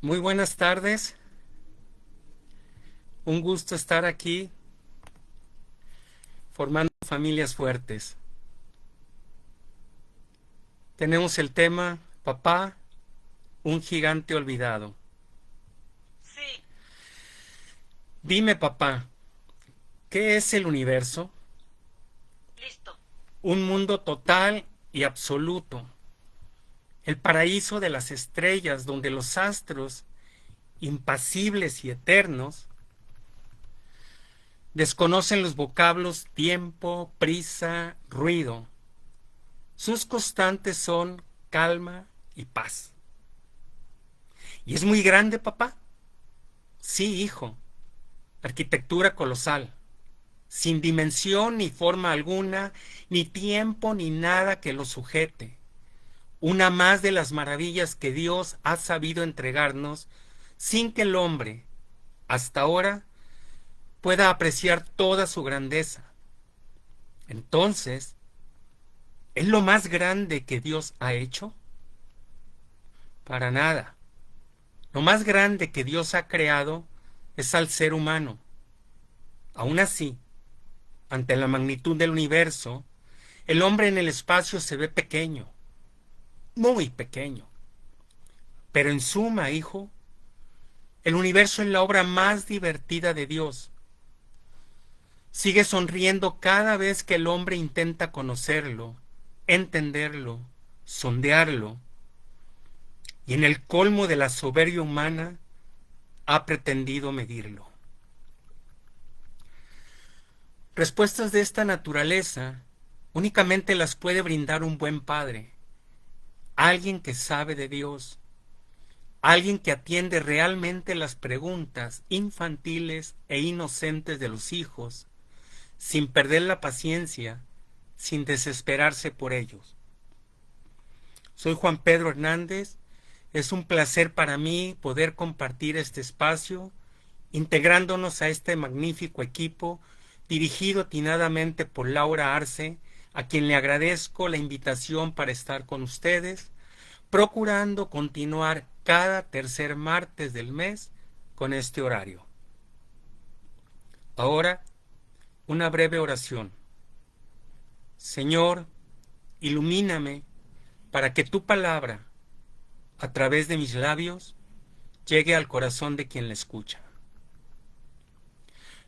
Muy buenas tardes, un gusto estar aquí formando familias fuertes. Tenemos el tema Papá, un gigante olvidado. Sí, Dime, papá, ¿qué es el universo? listo. Un mundo total y absoluto, el paraíso de las estrellas donde los astros, impasibles y eternos, desconocen los vocablos tiempo, prisa, ruido. Sus constantes son calma y paz. ¿Y es muy grande, papá? Sí, hijo. Arquitectura colosal, sin dimensión ni forma alguna, ni tiempo ni nada que lo sujete. Una más de las maravillas que Dios ha sabido entregarnos sin que el hombre, hasta ahora, pueda apreciar toda su grandeza. Entonces, ¿es lo más grande que Dios ha hecho? Para nada. Lo más grande que Dios ha creado es al ser humano. Aún así, ante la magnitud del universo, el hombre en el espacio se ve pequeño, muy pequeño. Pero en suma, hijo, el universo es la obra más divertida de Dios. Sigue sonriendo cada vez que el hombre intenta conocerlo, entenderlo, sondearlo, y en el colmo de la soberbia humana ha pretendido medirlo. Respuestas de esta naturaleza únicamente las puede brindar un buen padre, alguien que sabe de Dios, alguien que atiende realmente las preguntas infantiles e inocentes de los hijos, sin perder la paciencia, sin desesperarse por ellos. Soy Juan Pedro Hernández. Es un placer para mí poder compartir este espacio, integrándonos a este magnífico equipo dirigido atinadamente por Laura Arce, a quien le agradezco la invitación para estar con ustedes, procurando continuar cada tercer martes del mes con este horario. Ahora, una breve oración. Señor, ilumíname para que tu palabra, a través de mis labios, llegue al corazón de quien la escucha.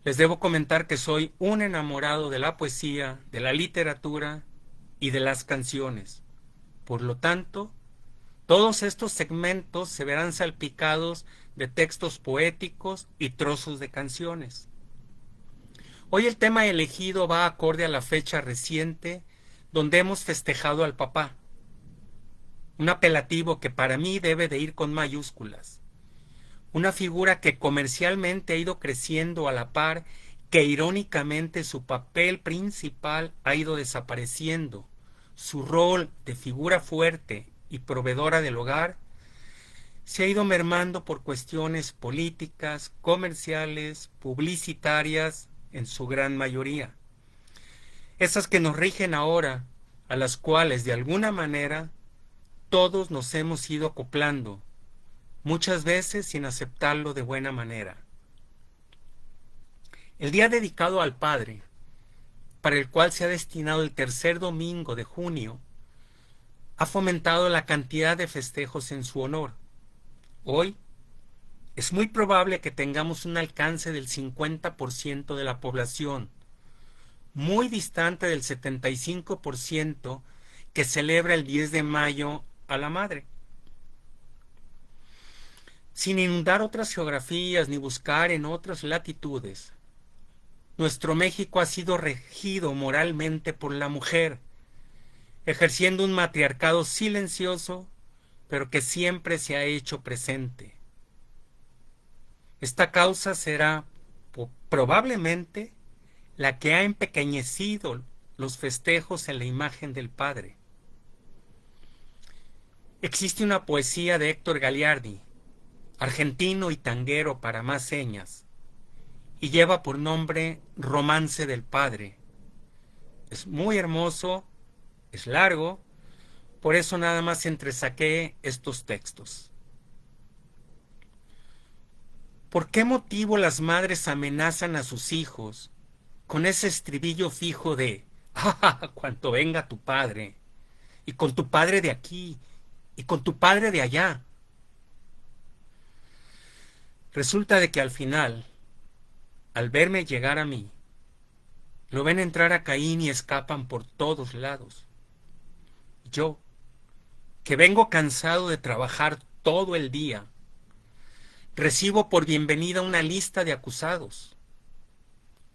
Les debo comentar que soy un enamorado de la poesía, de la literatura y de las canciones. Por lo tanto, todos estos segmentos se verán salpicados de textos poéticos y trozos de canciones. Hoy el tema elegido va acorde a la fecha reciente donde hemos festejado al papá, un apelativo que para mí debe de ir con mayúsculas, una figura que comercialmente ha ido creciendo a la par que irónicamente su papel principal ha ido desapareciendo, su rol de figura fuerte y proveedora del hogar se ha ido mermando por cuestiones políticas, comerciales, publicitarias, en su gran mayoría. Esas que nos rigen ahora, a las cuales de alguna manera todos nos hemos ido acoplando, muchas veces sin aceptarlo de buena manera. El día dedicado al Padre, para el cual se ha destinado el tercer domingo de junio, ha fomentado la cantidad de festejos en su honor. Hoy es muy probable que tengamos un alcance del 50% de la población, muy distante del 75% que celebra el 10 de mayo a la madre. Sin inundar otras geografías ni buscar en otras latitudes, nuestro México ha sido regido moralmente por la mujer, ejerciendo un matriarcado silencioso, pero que siempre se ha hecho presente. Esta causa será probablemente la que ha empequeñecido los festejos en la imagen del Padre. Existe una poesía de Héctor Galiardi, argentino y tanguero para más señas, y lleva por nombre Romance del Padre. Es muy hermoso, es largo, por eso nada más entresaqué estos textos. ¿Por qué motivo las madres amenazan a sus hijos con ese estribillo fijo de, ah, cuando venga tu padre, y con tu padre de aquí, y con tu padre de allá? Resulta de que al final, al verme llegar a mí, lo ven entrar a Caín y escapan por todos lados. Yo, que vengo cansado de trabajar todo el día, recibo por bienvenida una lista de acusados.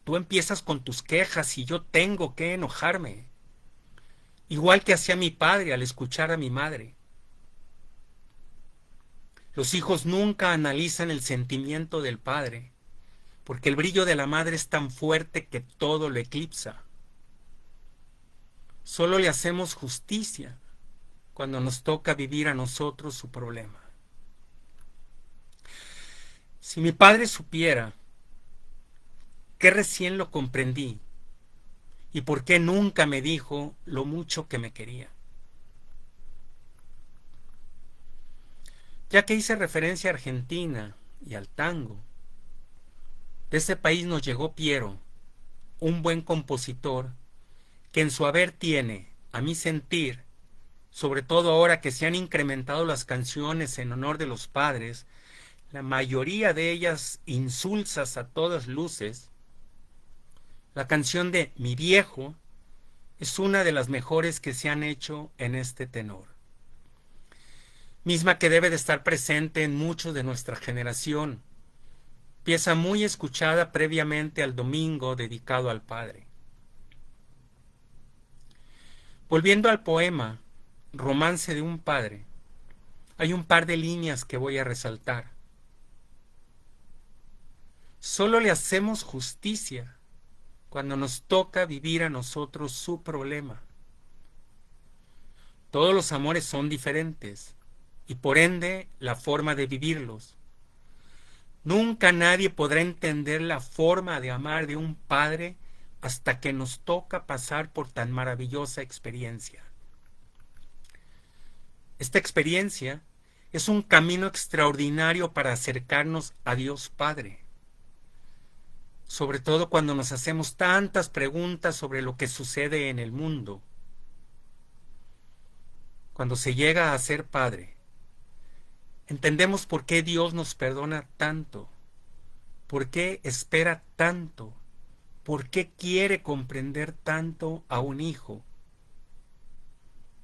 Tú empiezas con tus quejas y yo tengo que enojarme, igual que hacía mi padre al escuchar a mi madre. Los hijos nunca analizan el sentimiento del padre, porque el brillo de la madre es tan fuerte que todo lo eclipsa. Solo le hacemos justicia cuando nos toca vivir a nosotros su problema. Si mi padre supiera que recién lo comprendí y por qué nunca me dijo lo mucho que me quería. Ya que hice referencia a Argentina y al tango, de ese país nos llegó Piero, un buen compositor que en su haber tiene, a mi sentir, sobre todo ahora que se han incrementado las canciones en honor de los padres, la mayoría de ellas insulsas a todas luces. La canción de Mi Viejo es una de las mejores que se han hecho en este tenor, misma que debe de estar presente en muchos de nuestra generación, pieza muy escuchada previamente al domingo dedicado al Padre. Volviendo al poema Romance de un Padre, hay un par de líneas que voy a resaltar. Solo le hacemos justicia cuando nos toca vivir a nosotros su problema. Todos los amores son diferentes y por ende la forma de vivirlos. Nunca nadie podrá entender la forma de amar de un padre hasta que nos toca pasar por tan maravillosa experiencia. Esta experiencia es un camino extraordinario para acercarnos a Dios Padre, sobre todo cuando nos hacemos tantas preguntas sobre lo que sucede en el mundo. Cuando se llega a ser padre, entendemos por qué Dios nos perdona tanto, por qué espera tanto, por qué quiere comprender tanto a un hijo,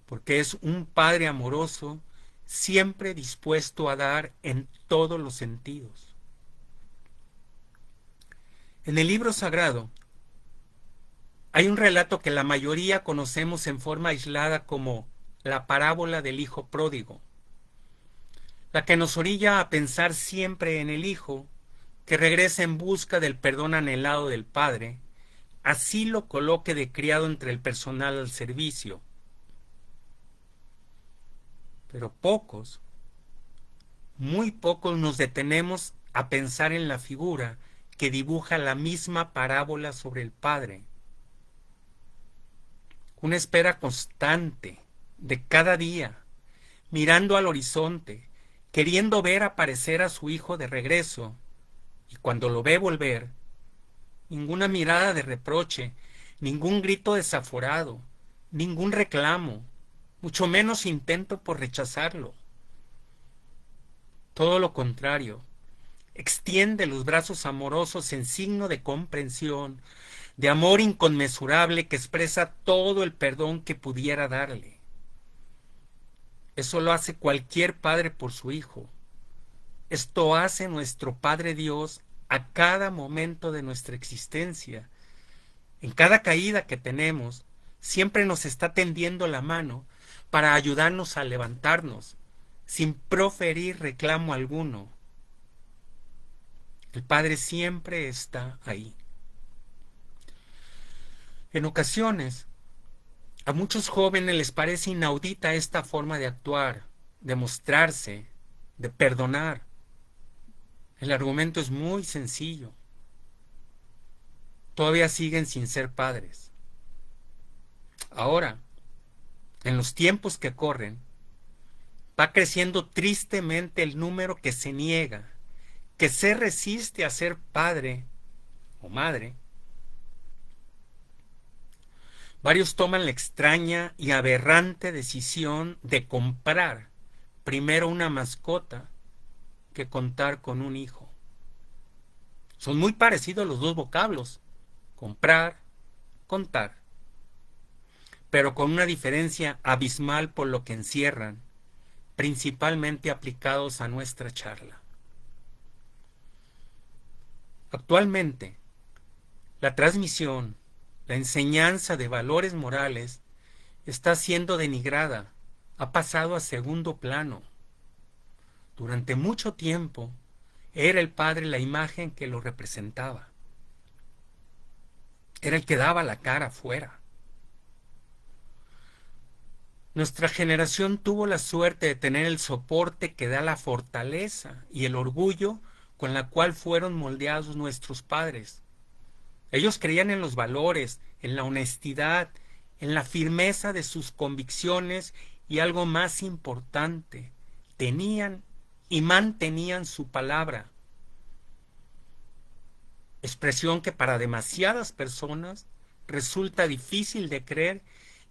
porque es un padre amoroso, siempre dispuesto a dar en todos los sentidos. En el libro sagrado hay un relato que la mayoría conocemos en forma aislada como la parábola del hijo pródigo, la que nos orilla a pensar siempre en el hijo que regresa en busca del perdón anhelado del padre, así lo coloque de criado entre el personal al servicio. Pero pocos, muy pocos nos detenemos a pensar en la figura que dibuja la misma parábola sobre el Padre. Una espera constante de cada día, mirando al horizonte, queriendo ver aparecer a su hijo de regreso, y cuando lo ve volver, ninguna mirada de reproche, ningún grito desaforado, ningún reclamo, mucho menos intento por rechazarlo. Todo lo contrario, extiende los brazos amorosos en signo de comprensión, de amor inconmensurable que expresa todo el perdón que pudiera darle. Eso lo hace cualquier padre por su hijo. Esto hace nuestro Padre Dios a cada momento de nuestra existencia. En cada caída que tenemos, siempre nos está tendiendo la mano para ayudarnos a levantarnos, sin proferir reclamo alguno. El Padre siempre está ahí. En ocasiones, a muchos jóvenes les parece inaudita esta forma de actuar, de mostrarse, de perdonar. El argumento es muy sencillo. Todavía siguen sin ser padres. Ahora, en los tiempos que corren, va creciendo tristemente el número que se niega, que se resiste a ser padre o madre, varios toman la extraña y aberrante decisión de comprar primero una mascota que contar con un hijo. Son muy parecidos los dos vocablos, comprar, contar, pero con una diferencia abismal por lo que encierran, principalmente aplicados a nuestra charla. Actualmente, la transmisión, la enseñanza de valores morales está siendo denigrada, ha pasado a segundo plano. Durante mucho tiempo era el padre la imagen que lo representaba. Era el que daba la cara afuera. Nuestra generación tuvo la suerte de tener el soporte que da la fortaleza y el orgullo con la cual fueron moldeados nuestros padres. Ellos creían en los valores, en la honestidad, en la firmeza de sus convicciones y algo más importante, tenían y mantenían su palabra. Expresión que para demasiadas personas resulta difícil de creer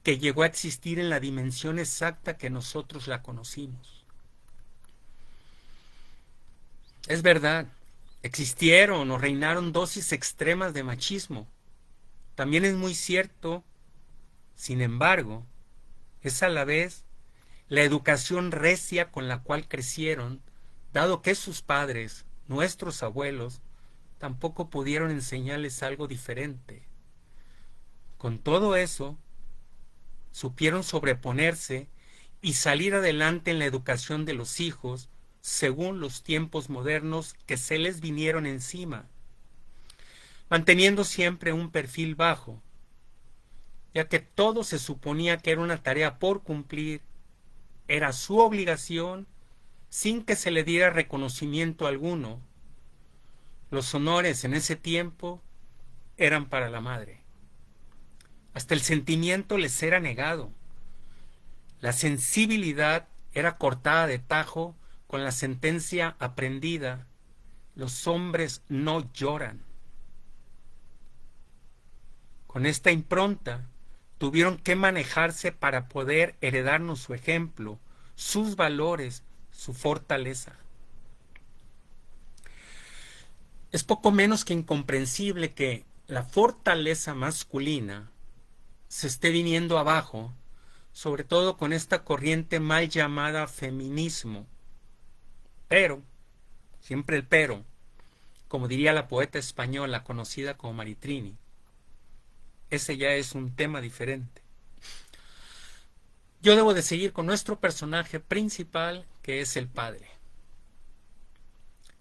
que llegó a existir en la dimensión exacta que nosotros la conocimos. Es verdad, existieron o reinaron dosis extremas de machismo. También es muy cierto, sin embargo, es a la vez la educación recia con la cual crecieron, dado que sus padres, nuestros abuelos, tampoco pudieron enseñarles algo diferente. Con todo eso, supieron sobreponerse y salir adelante en la educación de los hijos según los tiempos modernos que se les vinieron encima, manteniendo siempre un perfil bajo, ya que todo se suponía que era una tarea por cumplir, era su obligación, sin que se le diera reconocimiento alguno. Los honores en ese tiempo eran para la madre. Hasta el sentimiento les era negado. La sensibilidad era cortada de tajo con la sentencia aprendida: los hombres no lloran. Con esta impronta tuvieron que manejarse para poder heredarnos su ejemplo, sus valores, su fortaleza. Es poco menos que incomprensible que la fortaleza masculina se esté viniendo abajo, sobre todo con esta corriente mal llamada feminismo. Pero, siempre el pero, como diría la poeta española conocida como Maritrini, ese ya es un tema diferente. Yo debo de seguir con nuestro personaje principal, que es el padre.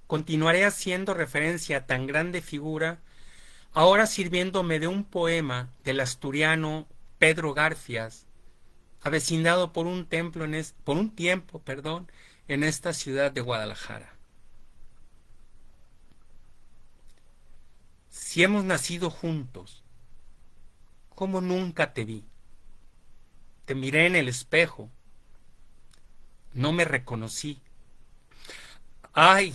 Continuaré haciendo referencia a tan grande figura, ahora sirviéndome de un poema del asturiano Pedro Garfias, avecindado por un tiempo en esta ciudad de Guadalajara. Si hemos nacido juntos, ¿cómo nunca te vi? Te miré en el espejo, no me reconocí. ¡Ay!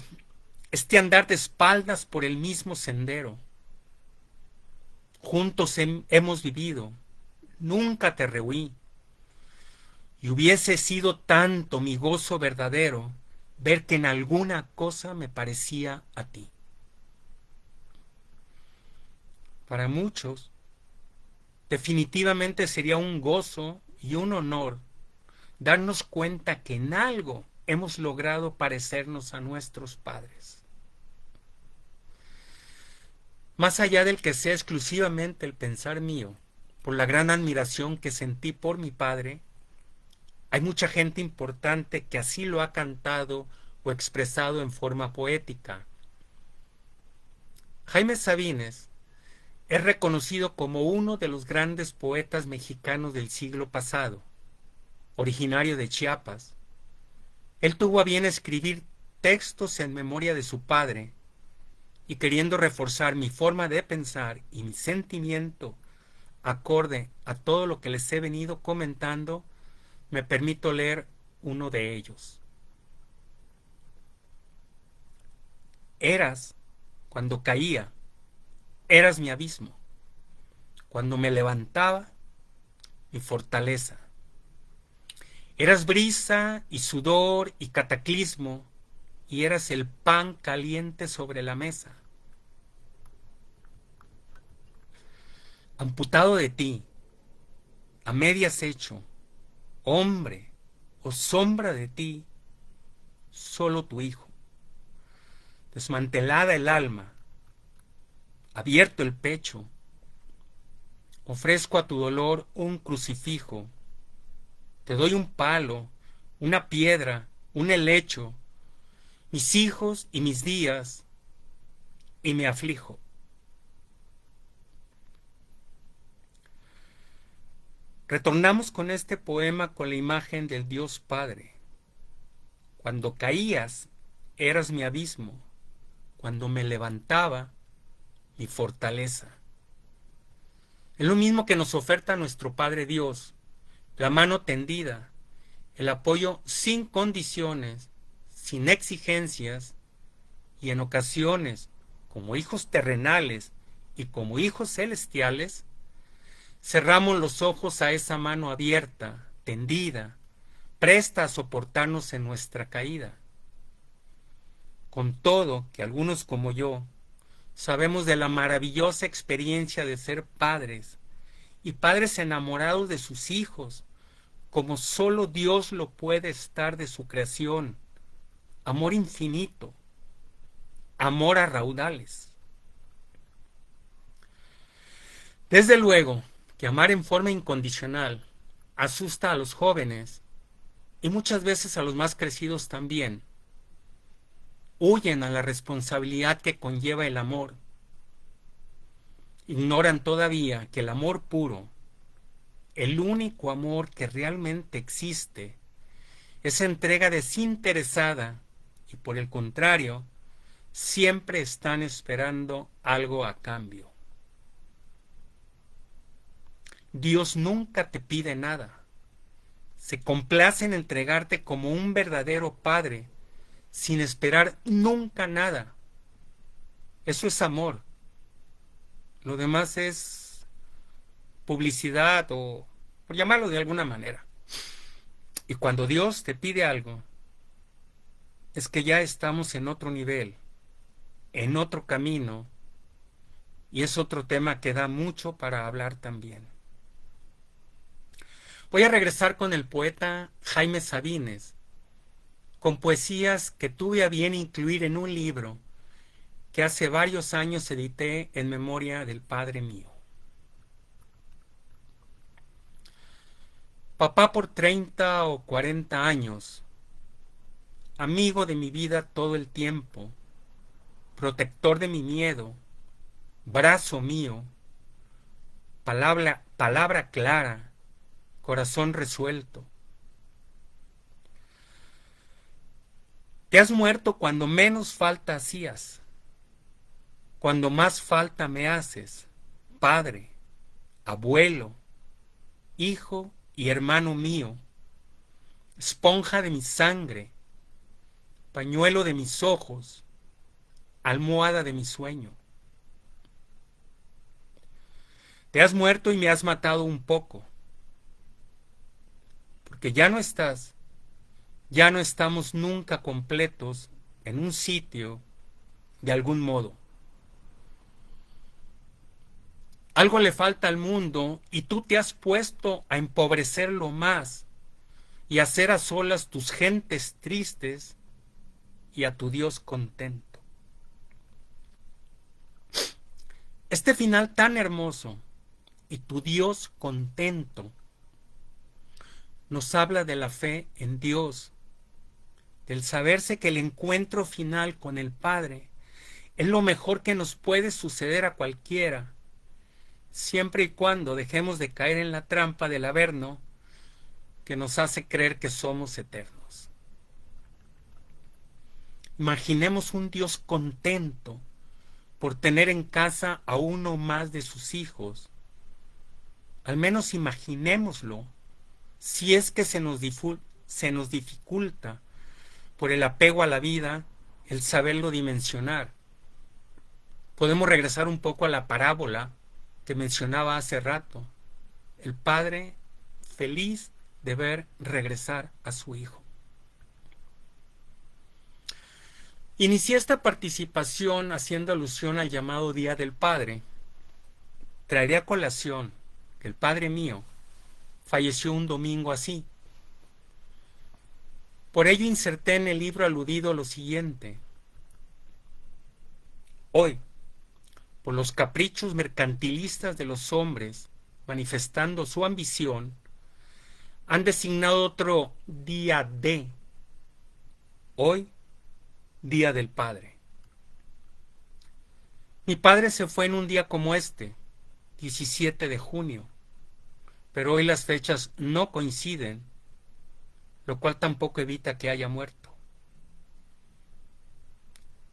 Este andar de espaldas por el mismo sendero. Juntos hemos vivido, nunca te rehuí. Y hubiese sido tanto mi gozo verdadero ver que en alguna cosa me parecía a ti. Para muchos, definitivamente sería un gozo y un honor darnos cuenta que en algo hemos logrado parecernos a nuestros padres. Más allá del que sea exclusivamente el pensar mío, por la gran admiración que sentí por mi padre, hay mucha gente importante que así lo ha cantado o expresado en forma poética. Jaime Sabines es reconocido como uno de los grandes poetas mexicanos del siglo pasado, originario de Chiapas. Él tuvo a bien escribir textos en memoria de su padre, y queriendo reforzar mi forma de pensar y mi sentimiento acorde a todo lo que les he venido comentando, me permito leer uno de ellos. Eras, cuando caía, eras mi abismo. Cuando me levantaba, mi fortaleza. Eras brisa y sudor y cataclismo, y eras el pan caliente sobre la mesa. Amputado de ti, a medias hecho, hombre o sombra de ti, solo tu hijo. Desmantelada el alma, abierto el pecho, ofrezco a tu dolor un crucifijo. Te doy un palo, una piedra, un helecho, mis hijos y mis días, y me aflijo. Retornamos con este poema con la imagen del Dios Padre. Cuando caías, eras mi abismo. Cuando me levantaba, mi fortaleza. Es lo mismo que nos oferta nuestro Padre Dios, la mano tendida, el apoyo sin condiciones, sin exigencias, y en ocasiones, como hijos terrenales y como hijos celestiales, cerramos los ojos a esa mano abierta, tendida, presta a soportarnos en nuestra caída. Con todo que algunos como yo sabemos de la maravillosa experiencia de ser padres y padres enamorados de sus hijos, como solo Dios lo puede estar de su creación. Amor infinito, amor a raudales. Desde luego que amar en forma incondicional asusta a los jóvenes y muchas veces a los más crecidos también. Huyen a la responsabilidad que conlleva el amor. Ignoran todavía que el amor puro, el único amor que realmente existe, es entrega desinteresada y por el contrario, siempre están esperando algo a cambio. Dios nunca te pide nada. Se complace en entregarte como un verdadero padre, sin esperar nunca nada. Eso es amor. Lo demás es publicidad o por llamarlo de alguna manera. Y cuando Dios te pide algo, es que ya estamos en otro nivel, en otro camino, y es otro tema que da mucho para hablar también. Voy a regresar con el poeta Jaime Sabines, con poesías que tuve a bien incluir en un libro que hace varios años edité en memoria del padre mío. Papá por 30 o 40 años, amigo de mi vida todo el tiempo, protector de mi miedo, brazo mío, palabra clara, corazón resuelto. Te has muerto cuando menos falta hacías, cuando más falta me haces, padre, abuelo, hijo y hermano mío, esponja de mi sangre, pañuelo de mis ojos, almohada de mi sueño. Te has muerto y me has matado un poco, porque ya no estás, ya no estamos nunca completos en un sitio de algún modo. Algo le falta al mundo y tú te has puesto a empobrecerlo más y a hacer a solas tus gentes tristes y a tu Dios contento. Este final tan hermoso y tu Dios contento nos habla de la fe en Dios, del saberse que el encuentro final con el Padre es lo mejor que nos puede suceder a cualquiera, siempre y cuando dejemos de caer en la trampa del averno que nos hace creer que somos eternos. Imaginemos un Dios contento por tener en casa a uno más de sus hijos. Al menos imaginémoslo, si es que se nos dificulta por el apego a la vida el saberlo dimensionar. Podemos regresar un poco a la parábola que mencionaba hace rato. El padre feliz de ver regresar a su hijo. Inicié esta participación haciendo alusión al llamado Día del Padre. Traeré a colación que el padre mío falleció un domingo así. Por ello inserté en el libro aludido lo siguiente. Hoy, por los caprichos mercantilistas de los hombres, manifestando su ambición, han designado otro día de hoy, Día del Padre. Mi padre se fue en un día como este, 17 de junio, pero hoy las fechas no coinciden, lo cual tampoco evita que haya muerto.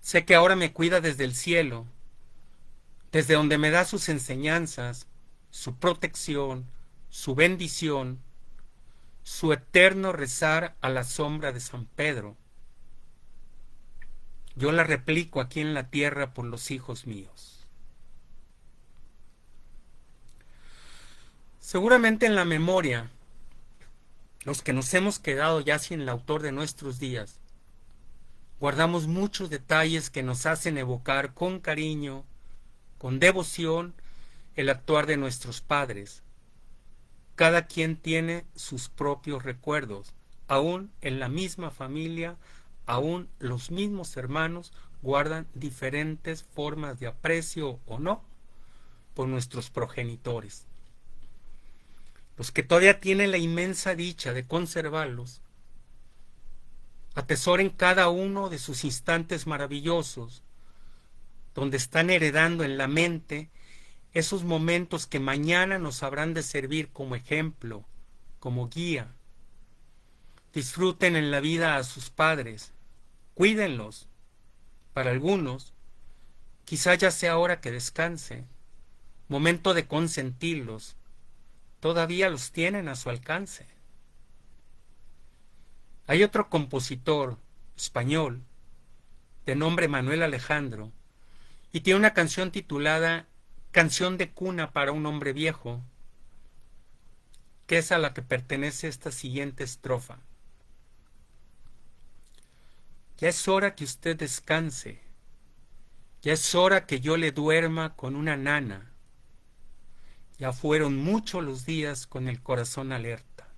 Sé que ahora me cuida desde el cielo, desde donde me da sus enseñanzas, su protección, su bendición, su eterno rezar a la sombra de San Pedro. Yo la replico aquí en la tierra por los hijos míos. Seguramente en la memoria, los que nos hemos quedado ya sin el autor de nuestros días, guardamos muchos detalles que nos hacen evocar con cariño, con devoción, el actuar de nuestros padres. Cada quien tiene sus propios recuerdos, aún en la misma familia, aún los mismos hermanos guardan diferentes formas de aprecio o no por nuestros progenitores. Los que todavía tienen la inmensa dicha de conservarlos, atesoren cada uno de sus instantes maravillosos, donde están heredando en la mente esos momentos que mañana nos habrán de servir como ejemplo, como guía. Disfruten en la vida a sus padres, cuídenlos. Para algunos, quizá ya sea hora que descanse, momento de consentirlos. Todavía los tienen a su alcance. Hay otro compositor español de nombre Manuel Alejandro y tiene una canción titulada Canción de cuna para un hombre viejo, que es a la que pertenece esta siguiente estrofa. Ya es hora que usted descanse, ya es hora que yo le duerma con una nana. Ya fueron muchos los días con el corazón alerta.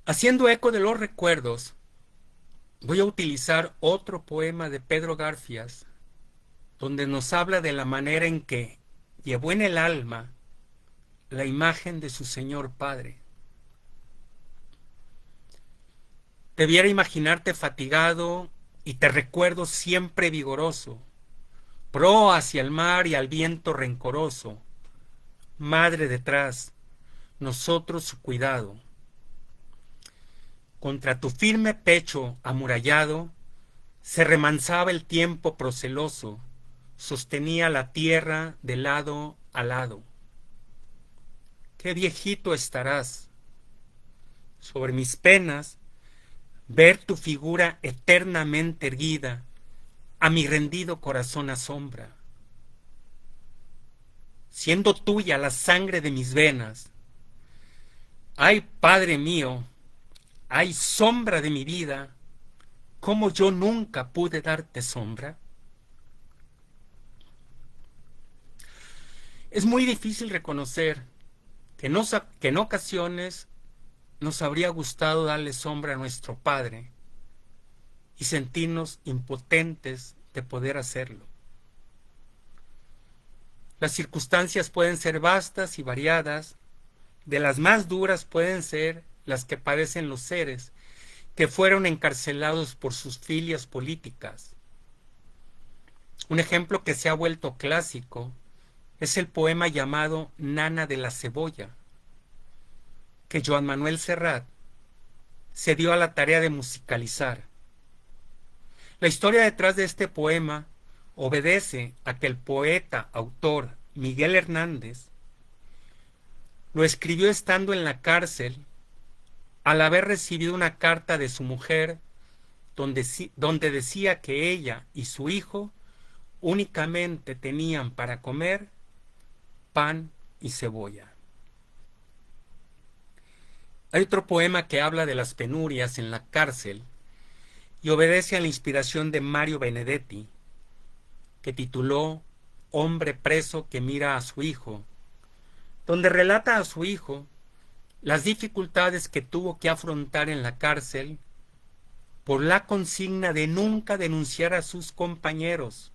Haciendo eco de los recuerdos, voy a utilizar otro poema de Pedro Garfias, donde nos habla de la manera en que llevó en el alma la imagen de su Señor Padre. Debiera imaginarte fatigado y te recuerdo siempre vigoroso, pro hacia el mar y al viento rencoroso, madre detrás, nosotros su cuidado. Contra tu firme pecho amurallado, se remansaba el tiempo proceloso, sostenía la tierra de lado a lado. Qué viejito estarás. Sobre mis penas, ver tu figura eternamente erguida, a mi rendido corazón asombra. Siendo tuya la sangre de mis venas, ay, Padre mío, ay, sombra de mi vida, ¿cómo yo nunca pude darte sombra? Es muy difícil reconocer que en ocasiones nos habría gustado darle sombra a nuestro Padre y sentirnos impotentes de poder hacerlo. Las circunstancias pueden ser vastas y variadas, de las más duras pueden ser las que padecen los seres que fueron encarcelados por sus filias políticas. Un ejemplo que se ha vuelto clásico es el poema llamado Nana de la Cebolla, que Joan Manuel Serrat se dio a la tarea de musicalizar. La historia detrás de este poema obedece a que el poeta, autor Miguel Hernández lo escribió estando en la cárcel al haber recibido una carta de su mujer donde decía que ella y su hijo únicamente tenían para comer pan y cebolla. Hay otro poema que habla de las penurias en la cárcel y obedece a la inspiración de Mario Benedetti, que tituló Hombre preso que mira a su hijo, donde relata a su hijo las dificultades que tuvo que afrontar en la cárcel por la consigna de nunca denunciar a sus compañeros.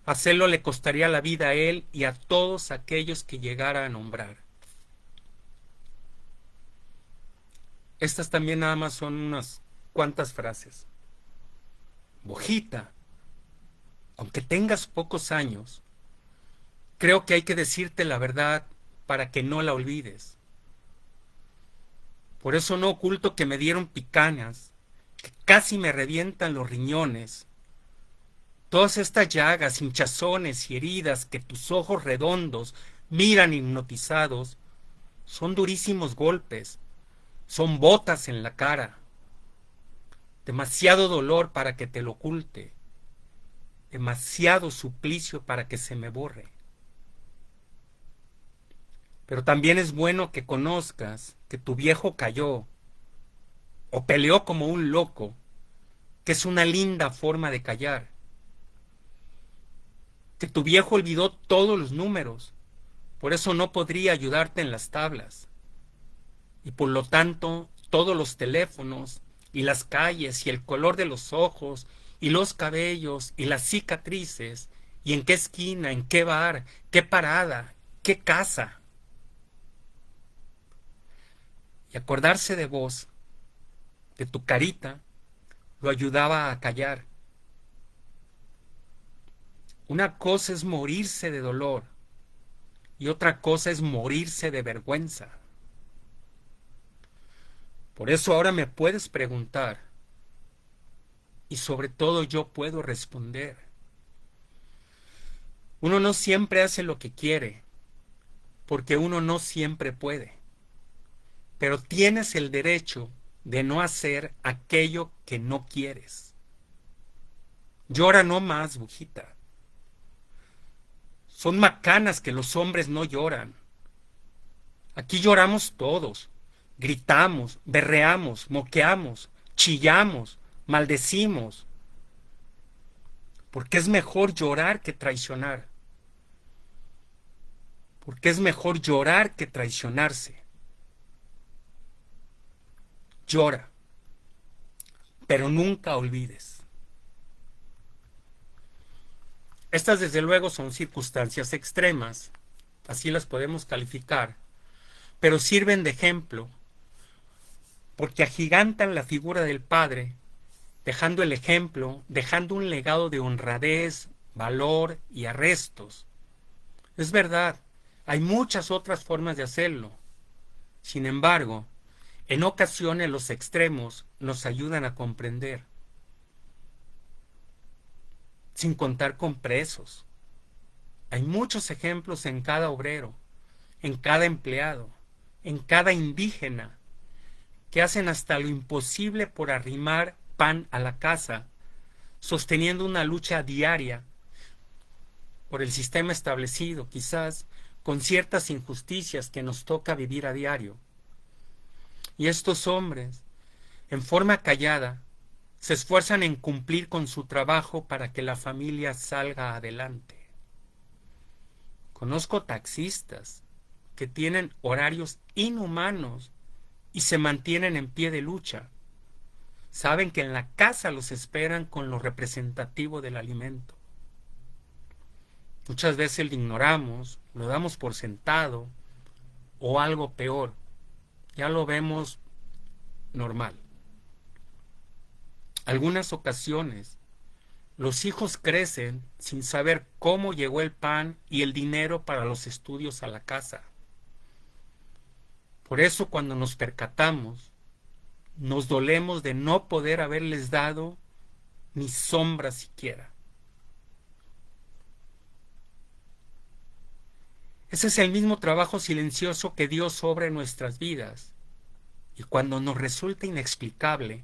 Hacerlo le costaría la vida a él y a todos aquellos que llegara a nombrar. Estas también nada más son unas cuantas frases. Bojita, aunque tengas pocos años, creo que hay que decirte la verdad para que no la olvides. Por eso no oculto que me dieron picanas, que casi me revientan los riñones. Todas estas llagas, hinchazones y heridas que tus ojos redondos miran hipnotizados, son durísimos golpes, son botas en la cara. Demasiado dolor para que te lo oculte, demasiado suplicio para que se me borre. Pero también es bueno que conozcas que tu viejo cayó o peleó como un loco, que es una linda forma de callar. Que tu viejo olvidó todos los números, por eso no podría ayudarte en las tablas. Y por lo tanto, todos los teléfonos y las calles y el color de los ojos y los cabellos y las cicatrices y en qué esquina, en qué bar, qué parada, qué casa. Y acordarse de vos, de tu carita, lo ayudaba a callar. Una cosa es morirse de dolor y otra cosa es morirse de vergüenza. Por eso ahora me puedes preguntar y sobre todo yo puedo responder. Uno no siempre hace lo que quiere, porque uno no siempre puede. Pero tienes el derecho de no hacer aquello que no quieres. Llora no más, bujita. Son macanas que los hombres no lloran. Aquí lloramos todos. Gritamos, berreamos, moqueamos, chillamos, maldecimos. Porque es mejor llorar que traicionar. Porque es mejor llorar que traicionarse. Llora, pero nunca olvides. Estas desde luego son circunstancias extremas, así las podemos calificar, pero sirven de ejemplo, porque agigantan la figura del padre, dejando el ejemplo, dejando un legado de honradez, valor y arrestos. Es verdad, hay muchas otras formas de hacerlo. Sin embargo, en ocasiones los extremos nos ayudan a comprender. Sin contar con presos. Hay muchos ejemplos en cada obrero, en cada empleado, en cada indígena, que hacen hasta lo imposible por arrimar pan a la casa, sosteniendo una lucha diaria por el sistema establecido, quizás con ciertas injusticias que nos toca vivir a diario. Y estos hombres, en forma callada, se esfuerzan en cumplir con su trabajo para que la familia salga adelante. Conozco taxistas que tienen horarios inhumanos y se mantienen en pie de lucha. Saben que en la casa los esperan con lo representativo del alimento. Muchas veces lo ignoramos, lo damos por sentado o algo peor. Ya lo vemos normal. Algunas ocasiones, los hijos crecen sin saber cómo llegó el pan y el dinero para los estudios a la casa. Por eso cuando nos percatamos, nos dolemos de no poder haberles dado ni sombra siquiera. Ese es el mismo trabajo silencioso que Dios obra en nuestras vidas. Y cuando nos resulta inexplicable,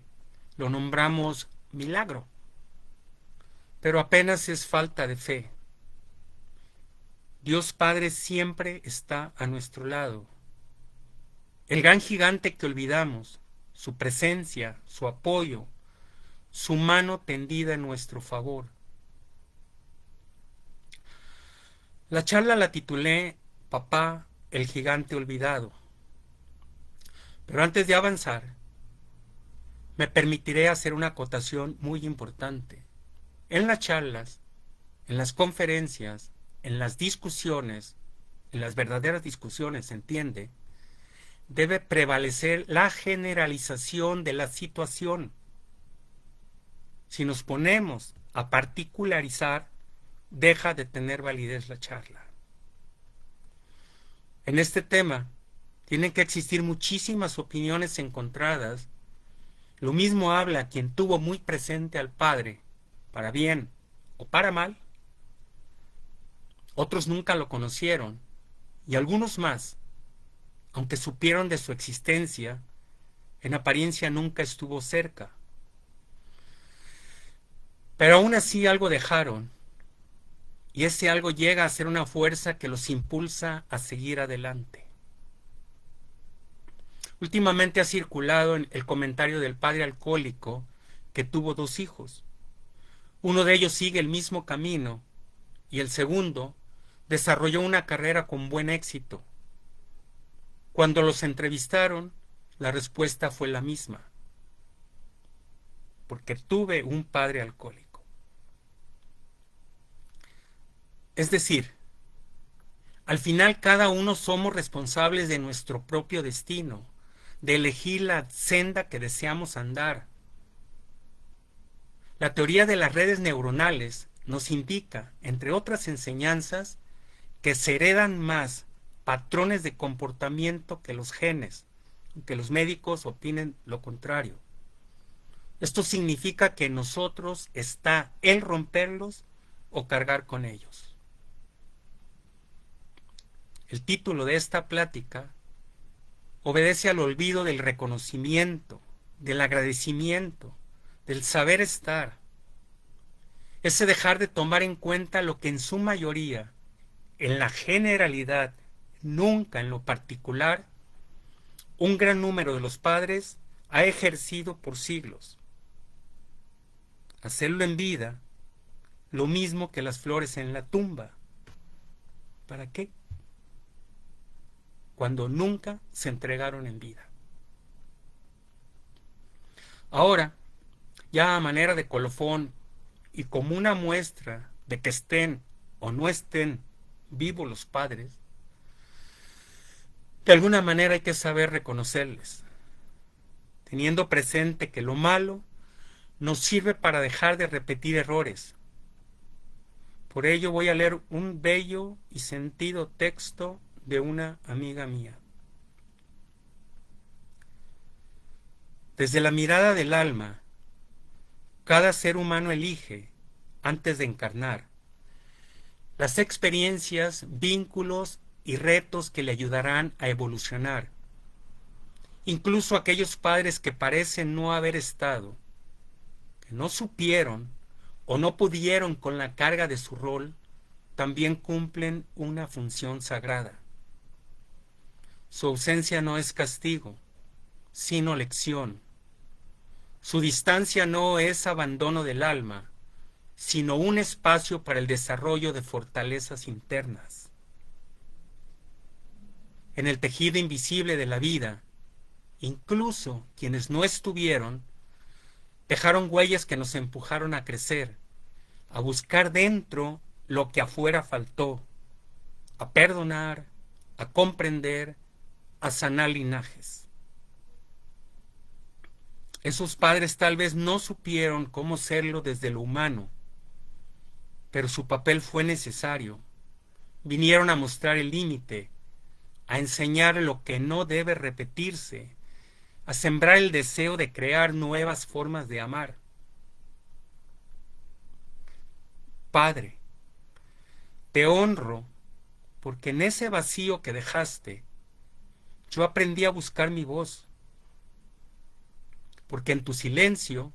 lo nombramos milagro. Pero apenas es falta de fe. Dios Padre siempre está a nuestro lado. El gran gigante que olvidamos, su presencia, su apoyo, su mano tendida en nuestro favor. La charla la titulé Papá, el gigante olvidado. Pero antes de avanzar, me permitiré hacer una acotación muy importante. En las charlas, en las conferencias, en las discusiones, en las verdaderas discusiones, ¿se entiende? Debe prevalecer la generalización de la situación. Si nos ponemos a particularizar, deja de tener validez la charla. En este tema, tienen que existir muchísimas opiniones encontradas. Lo mismo habla quien tuvo muy presente al Padre, para bien o para mal. Otros nunca lo conocieron, y algunos más, aunque supieron de su existencia, en apariencia nunca estuvo cerca. Pero aún así algo dejaron, y ese algo llega a ser una fuerza que los impulsa a seguir adelante. Últimamente ha circulado el comentario del padre alcohólico que tuvo 2 hijos. Uno de ellos sigue el mismo camino y el segundo desarrolló una carrera con buen éxito. Cuando los entrevistaron, la respuesta fue la misma: porque tuve un padre alcohólico. Es decir, al final cada uno somos responsables de nuestro propio destino, de elegir la senda que deseamos andar. La teoría de las redes neuronales nos indica, entre otras enseñanzas, que se heredan más patrones de comportamiento que los genes, aunque los médicos opinen lo contrario. Esto significa que en nosotros está el romperlos o cargar con ellos. El título de esta plática obedece al olvido del reconocimiento, del agradecimiento, del saber estar. Ese dejar de tomar en cuenta lo que en su mayoría, en la generalidad, nunca en lo particular, un gran número de los padres ha ejercido por siglos. Hacerlo en vida, lo mismo que las flores en la tumba. ¿Para qué? Cuando nunca se entregaron en vida. Ahora, ya a manera de colofón y como una muestra de que estén o no estén vivos los padres, de alguna manera hay que saber reconocerles, teniendo presente que lo malo nos sirve para dejar de repetir errores. Por ello voy a leer un bello y sentido texto de una amiga mía. Desde la mirada del alma, cada ser humano elige, antes de encarnar, las experiencias, vínculos y retos que le ayudarán a evolucionar. Incluso aquellos padres que parecen no haber estado, que no supieron o no pudieron con la carga de su rol, también cumplen una función sagrada. Su ausencia no es castigo, sino lección. Su distancia no es abandono del alma, sino un espacio para el desarrollo de fortalezas internas. En el tejido invisible de la vida, incluso quienes no estuvieron, dejaron huellas que nos empujaron a crecer, a buscar dentro lo que afuera faltó, a perdonar, a comprender, a sanar linajes. Esos padres tal vez no supieron cómo serlo desde lo humano, pero su papel fue necesario. Vinieron a mostrar el límite, a enseñar lo que no debe repetirse, a sembrar el deseo de crear nuevas formas de amar. Padre, te honro porque en ese vacío que dejaste, yo aprendí a buscar mi voz, porque en tu silencio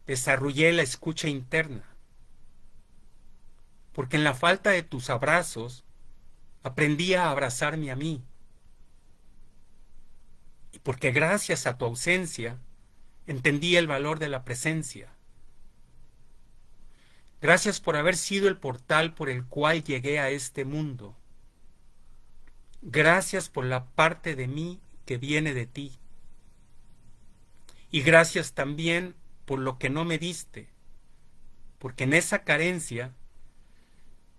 desarrollé la escucha interna, porque en la falta de tus abrazos aprendí a abrazarme a mí, y porque gracias a tu ausencia entendí el valor de la presencia. Gracias por haber sido el portal por el cual llegué a este mundo. Gracias por la parte de mí que viene de ti. Y gracias también por lo que no me diste, porque en esa carencia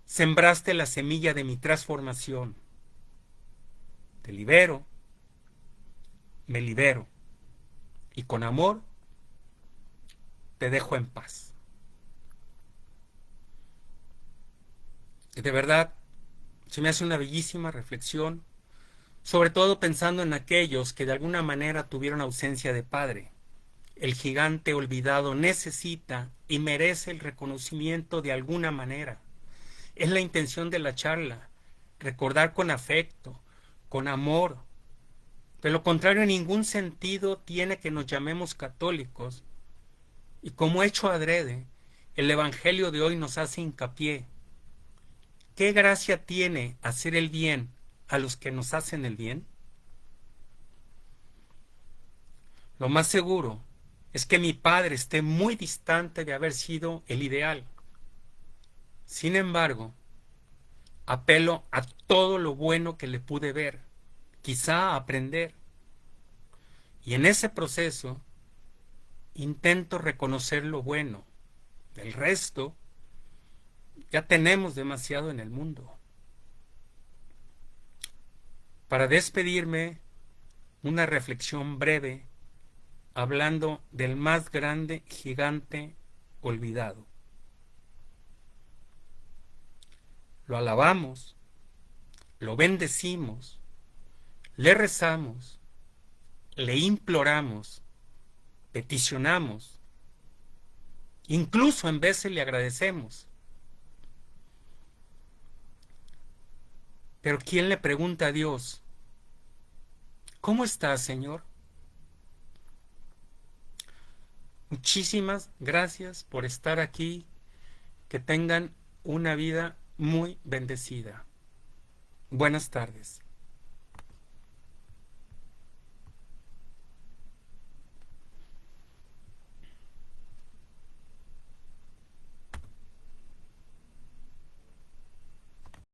sembraste la semilla de mi transformación. Te libero, me libero, y con amor te dejo en paz. Y de verdad, se me hace una bellísima reflexión, sobre todo pensando en aquellos que de alguna manera tuvieron ausencia de padre. El gigante olvidado necesita y merece el reconocimiento de alguna manera. Es la intención de la charla, recordar con afecto, con amor. De lo contrario, en ningún sentido tiene que nos llamemos católicos. Y como hecho adrede, el Evangelio de hoy nos hace hincapié. ¿Qué gracia tiene hacer el bien a los que nos hacen el bien? Lo más seguro es que mi padre esté muy distante de haber sido el ideal. Sin embargo, apelo a todo lo bueno que le pude ver, quizá aprender. Y en ese proceso intento reconocer lo bueno. Del resto, ya tenemos demasiado en el mundo. Para despedirme, una reflexión breve hablando del más grande gigante olvidado. Lo alabamos, lo bendecimos, le rezamos, le imploramos, peticionamos, incluso en veces le agradecemos. Pero ¿quién le pregunta a Dios: ¿cómo estás, Señor? Muchísimas gracias por estar aquí. Que tengan una vida muy bendecida. Buenas tardes.